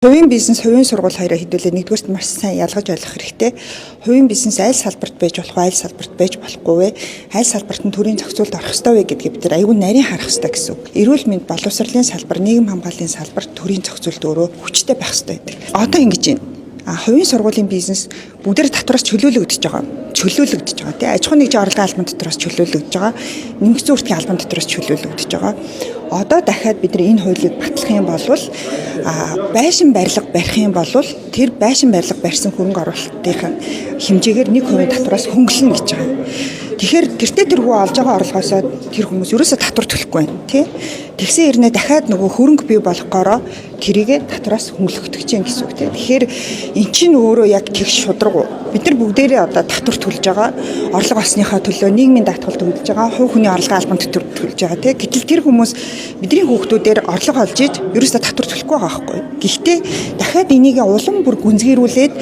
Хувийн бизнес, хувийн сургууль хоёроо хэдүүлээ нэгдүгээрт маш сайн ялгаж ойлгох хэрэгтэй. Хувийн бизнес аль салбарт байж болох вэ, аль салбарт байж болохгүй вэ? Аль салбарт нь төрийн зохицуулалт орох ёстой вэ гэдгийг бид нар аюул нарийн харах ёстой гэсэн үг. Эрүүл мэнд, боловсролын салбар, нийгэм хамгааллын салбарт төрийн зохицуулалт өөрөө хүчтэй байх ёстой гэдэг. Одоо ингэж байна. Хувийн сургуулийн бизнес бүгдээр татвараас чөлөөлөгдөж байгаа. Тий аж ахуйн нэгжийн орлогын албан дотроос чөлөөлөгдөж байгаа. Нэмэгдсэн үртгийн албан дотроос чөлөөлөгдөж байгаа. Одоо дахиад бид энэ хуулийг батлах юм бол байшин барилга барих юм бол тэр байшин барилга барьсан хөрөнгө оруулалтын хэмжээгээр 1% татвараас хөнгөлнө гэж байгаа. Тэгэхээр тэртээ тэргүй олж байгаа орлогоосоо тэр хүмүүс ерөөсөө татвар төлөхгүй байна тий. Тэгсэн хэрнээ дахиад нөгөө хөрөнгө бий болгохоороо тэрийгэ татвараас хөнгөлөгдөж чинь гэсэн үг тий. Тэгэхээр эн чинь өөрөө яг тэгш шударга. Бид нар бүгдээрээ одоо татвар төлж байгаа. Орлого олсныхаа төлөө нийгмийн даатгал төлж байгаа. Хувь хүний орлогын албан татвар төлж байгаа тий. Гэтэл тэр хүмүүс бидний хүүхдүүдээр орлого олж иж ерөөсөө татвар төлөхгүй байгаа байхгүй. Гэхдээ дахиад энийг улам бүр гүнзгийрүүлээд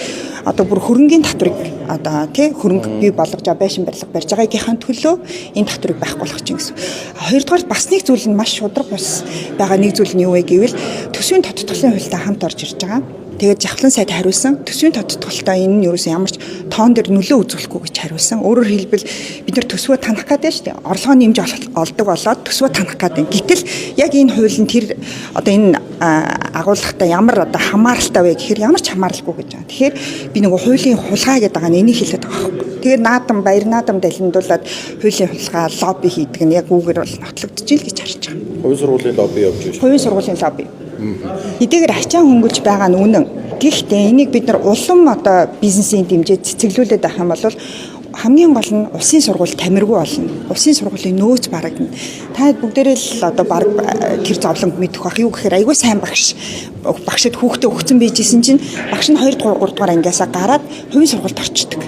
одоо бүр хөрөнгөний татварыг одоо тий хөрөнгө бий болгож байгаа байшин барилга барьж байгаагийнхаа төлөө энэ татварыг байхгүй болгох чинь гэсэн. Хоёрдугаар бас нэг зүйл нь маш шударга бас байгаа нэг зүйл нь юу вэ гэвэл төсвийн тодтголын хуультай хамт орж ирж байгаа. Тэгээд Жавхлан сайд хариулсан төсвийн тодтголтой энэ нь ерөөсөн ямар ч тоон дээр нөлөө үзүүлэхгүй гэж хариулсан. Өөрөөр хэлбэл бид нар төсвөө танах гэдэг шүү дээ. Орлогоо нэмж олдог болоод төсвөө танах гэдэг. Гэтэл яг энэ хууль нь тэр одоо энэ агуулгатай ямар одоо хамааралтай вэ гэхээр ямар ч хамааралгүй гэж байгаа. Тэгэхээр би нөгөө хуулийн хулгай гэдэг байгаа нь энийг хэлээд байгаа байхгүй. Тэгээд наадам баяр наадам далиндуулаад хуулийн хулгай лобби хийдэг нь яг үүгээр бол нотлогдож ил гэж харж байгаа. Хувийн сургуулийн лобби явж байна. Хувийн сургуулийн лобби. Эдгээр ачаан хөнгөлж байгаа нь үнэн. Гэхдээ энийг бид нар улам одоо бизнесийн дэмжиж цэцэглүүлээд авах юм бол хамгийн гол нь улсын сургууль тамиргүй болно. Улсын сургуулийн нөөц барагдана. Та бүгдээрээ л одоо баг тэр зовлонг мэдэх бах юу гэхээр айгүй сайн багшд хүүхдээ өгсөн байжсэн чинь багш нь 2 дугаар 3 дугаар ангиасаа гараад хувийн сургуульд орчдөг.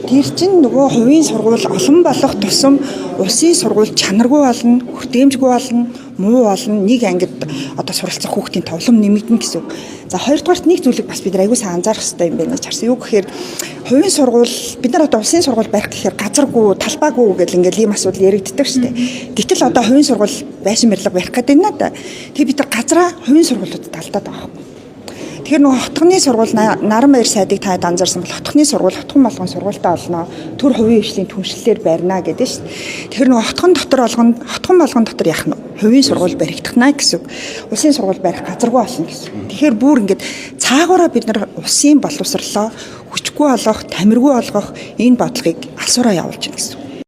Тэр чинь нөгөө хувийн сургууль олон болох тусам улсын сургууль чанаргүй болно, хүртээмжгүй болно, муу болно, нэг ангид одоо суралцах хүүхдийн товлом нэмэгдэнэ гэсэн үг. За хоёрдугаарт нэг зүйлийг бас бид нар аягүй сайн анзаарах хэрэгтэй юм байна гэж харсан. Юу гэхээр хувийн сургууль бид нар одоо улсын сургууль барих гэхээр газаргүй, талбайгүй гэл ингээл ийм асуудал яригддаг шүү дээ. Гэтэл одоо хувийн сургууль байшин барилга барих гэдэг юм да. Тэгээ бид нар газраа хувийн сургуулиудад алдаад байгаа. Тэгэхээр нөгөө хотгоны сургууль Наранбаяр сайдыг та анзаарсан бол хотгоны сургууль хотгон болгон сургуультай олно. Төр хувийн хвшлийн түншлэлээр барина гэдэг шүү дээ. Тэгэхээр нөгөө хотгон болгон дотор яах нь хувийн сургууль баригдахна гэсэн. Улсын сургууль барих газаргүй болно гэсэн. Тэгэхээр бүр ингээд цаагаараа бид нар улсын боловсрлоо хүчгүй болгох, тамиргүй болгох энэ бодлогыг алсуураа явуулж байна гэсэн.